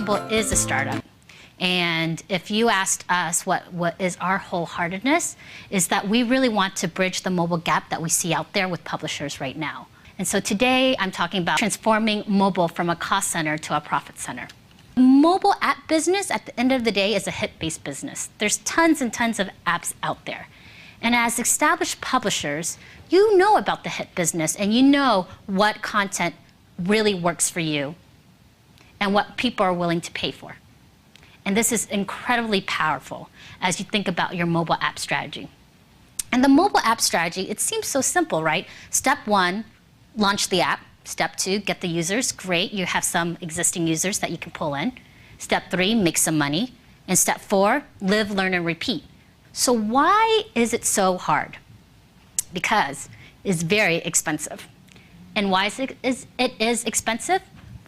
Mobile is a startup. And if you asked us what is our wholeheartedness, is that we really want to bridge the mobile gap that we see out there with publishers right now. And so today I'm talking about transforming mobile from a cost center to a profit center. Mobile app business at the end of the day is a hit-based business. There's tons and tons of apps out there. And as established publishers, you know about the hit business and you know what content really works for you and what people are willing to pay for. And this is incredibly powerful as you think about your mobile app strategy. And the mobile app strategy, it seems so simple, right? Step 1, launch the app. Step 2, get the users. Great, you have some existing users that you can pull in. Step 3, make some money. And step 4, live, learn, and repeat. So why is it so hard? Because it's very expensive. And why is it expensive?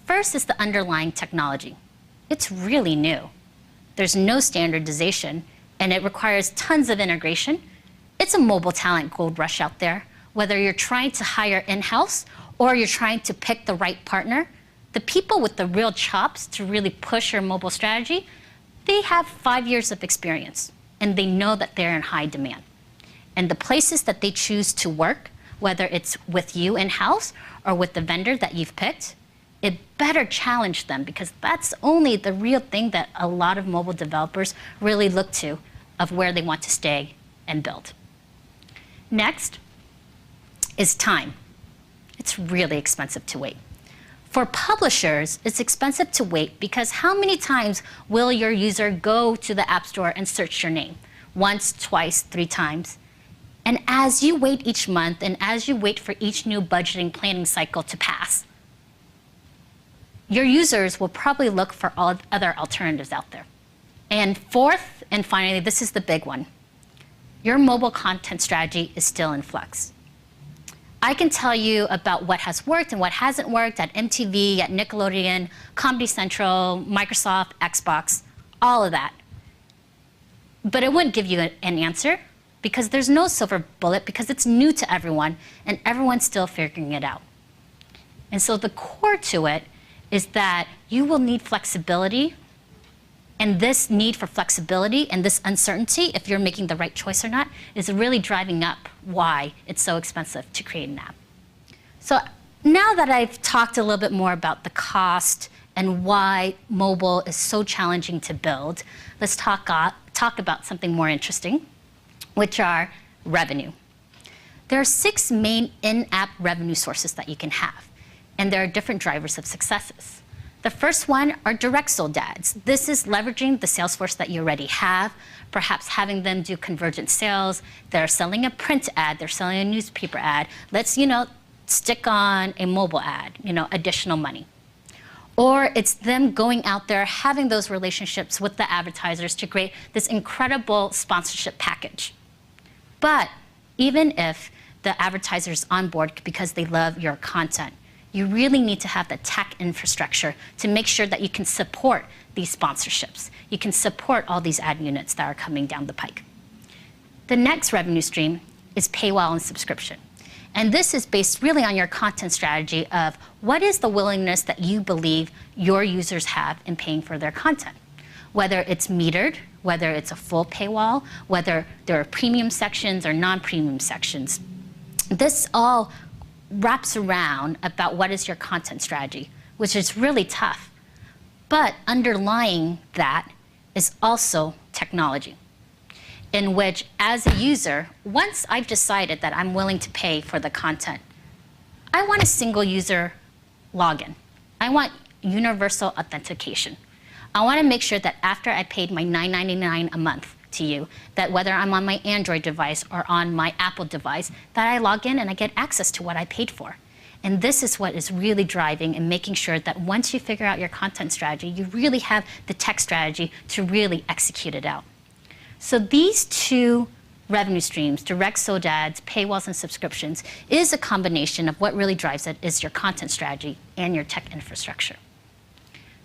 First is the underlying technology. It's really new. There's no standardization, and it requires tons of integration. It's a mobile talent gold rush out there. Whether you're trying to hire in-house or you're trying to pick the right partner, the people with the real chops to really push your mobile strategy, they have 5 years of experience, and they know that they're in high demand. And the places that they choose to work, whether it's with you in-house or with the vendor that you've picked, it better challenge them, because that's only the real thing that a lot of mobile developers really look to of where they want to stay and build. Next is time. It's really expensive to wait. For publishers, it's expensive to wait because how many times will your user go to the App Store and search your name? Once, twice, 3 times. And as you wait each month and as you wait for each new budgeting planning cycle to pass, your users will probably look for all other alternatives out there. And fourth, and finally, this is the big one. Your mobile content strategy is still in flux. I can tell you about what has worked and what hasn't worked at MTV, at Nickelodeon, Comedy Central, Microsoft, Xbox, all of that. But it wouldn't give you an answer because there's no silver bullet, because it's new to everyone and everyone's still figuring it out. And so the core to it is that you will need flexibility, and this need for flexibility and this uncertainty, if you're making the right choice or not, is really driving up why it's so expensive to create an app. So now that I've talked a little bit more about the cost and why mobile is so challenging to build, let's talk about something more interesting, which are revenue. There are 6 main in-app revenue sources that you can have, and there are different drivers of successes. The first one are direct sold ads. This is leveraging the sales force that you already have, perhaps having them do convergent sales. They're selling a print ad, they're selling a newspaper ad. Let's, stick on a mobile ad, additional money. Or it's them going out there, having those relationships with the advertisers to create this incredible sponsorship package. But even if the advertiser's on board because they love your content, you really need to have the tech infrastructure to make sure that you can support these sponsorships. You can support all these ad units that are coming down the pike. The next revenue stream is paywall and subscription. And this is based really on your content strategy of what is the willingness that you believe your users have in paying for their content. Whether it's metered, whether it's a full paywall, whether there are premium sections or non-premium sections. This all wraps around about what is your content strategy, which is really tough. But underlying that is also technology, in which as a user, once I've decided that I'm willing to pay for the content, I want a single user login. I want universal authentication. I want to make sure that after I paid my $9.99 a month to you, that whether I'm on my Android device or on my Apple device, that I log in and I get access to what I paid for. And this is what is really driving and making sure that once you figure out your content strategy, you really have the tech strategy to really execute it out. So these 2 revenue streams, direct sold ads, paywalls, and subscriptions, is a combination of what really drives it is your content strategy and your tech infrastructure.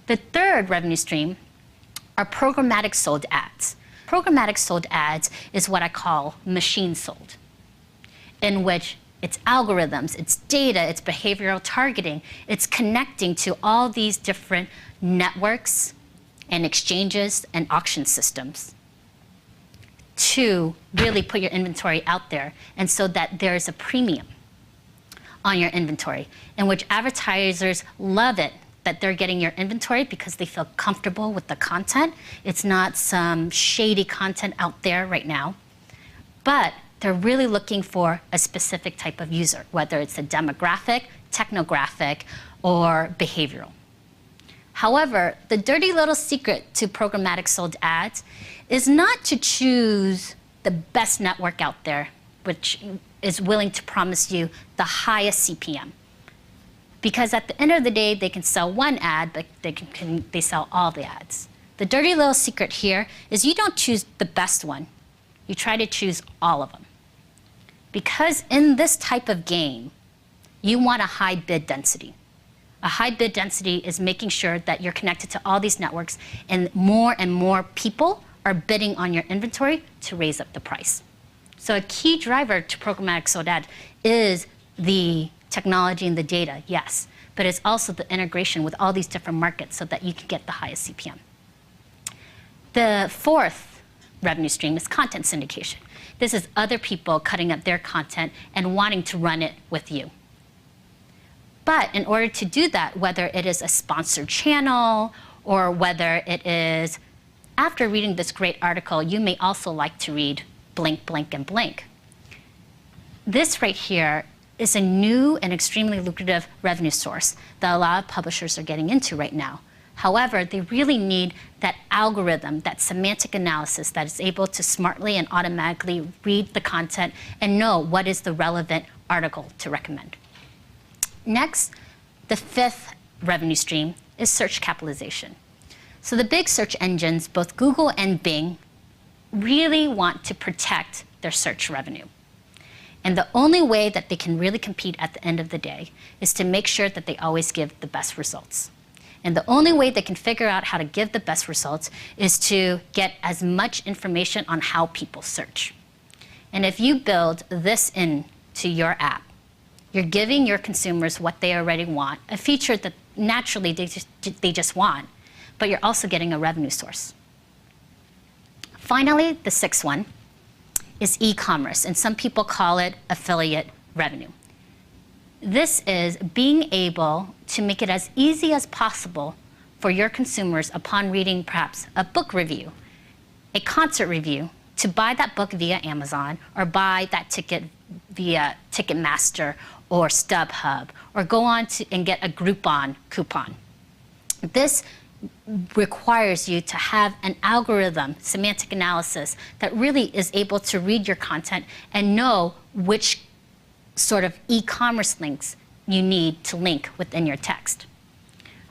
The third revenue stream are programmatic sold ads. Programmatic sold ads is what I call machine sold, in which it's algorithms, it's data, it's behavioral targeting, it's connecting to all these different networks and exchanges and auction systems to really put your inventory out there, and so that there's a premium on your inventory, in which advertisers love it that they're getting your inventory because they feel comfortable with the content. It's not some shady content out there right now, but they're really looking for a specific type of user, whether it's a demographic, technographic, or behavioral. However, the dirty little secret to programmatic sold ads is not to choose the best network out there, which is willing to promise you the highest CPM. Because at the end of the day, they can sell one ad, but they sell all the ads. The dirty little secret here is you don't choose the best one. You try to choose all of them. Because in this type of game, you want a high bid density. A high bid density is making sure that you're connected to all these networks and more people are bidding on your inventory to raise up the price. So a key driver to programmatic sold ad is the technology and the data, yes, but it's also the integration with all these different markets so that you can get the highest CPM. The fourth revenue stream is content syndication. This is other people cutting up their content and wanting to run it with you. But in order to do that, whether it is a sponsored channel or whether it is, after reading this great article, you may also like to read blank, blank, and blank. This right here is a new and extremely lucrative revenue source that a lot of publishers are getting into right now. However, they really need that algorithm, that semantic analysis that is able to smartly and automatically read the content and know what is the relevant article to recommend. Next, the fifth revenue stream is search capitalization. So the big search engines, both Google and Bing, really want to protect their search revenue. And the only way that they can really compete at the end of the day is to make sure that they always give the best results. And the only way they can figure out how to give the best results is to get as much information on how people search. And if you build this into your app, you're giving your consumers what they already want, a feature that naturally they just want, but you're also getting a revenue source. Finally, the sixth one is e-commerce, and some people call it affiliate revenue. This is being able to make it as easy as possible for your consumers, upon reading perhaps a book review, a concert review, to buy that book via Amazon or buy that ticket via Ticketmaster or StubHub, or go on and get a Groupon coupon. This requires you to have an algorithm, semantic analysis, that really is able to read your content and know which sort of e-commerce links you need to link within your text.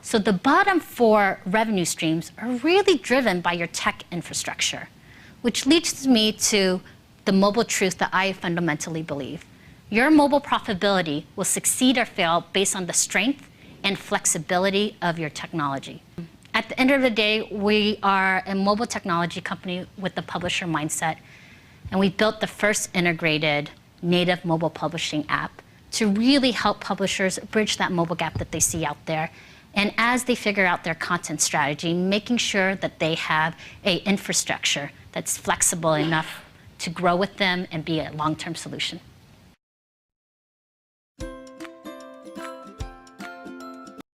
So the bottom four revenue streams are really driven by your tech infrastructure, which leads me to the mobile truth that I fundamentally believe. Your mobile profitability will succeed or fail based on the strength and flexibility of your technology. At the end of the day, we are a mobile technology company with the publisher mindset, and we built the first integrated native mobile publishing app to really help publishers bridge that mobile gap that they see out there. And as they figure out their content strategy, making sure that they have an infrastructure that's flexible enough to grow with them and be a long-term solution.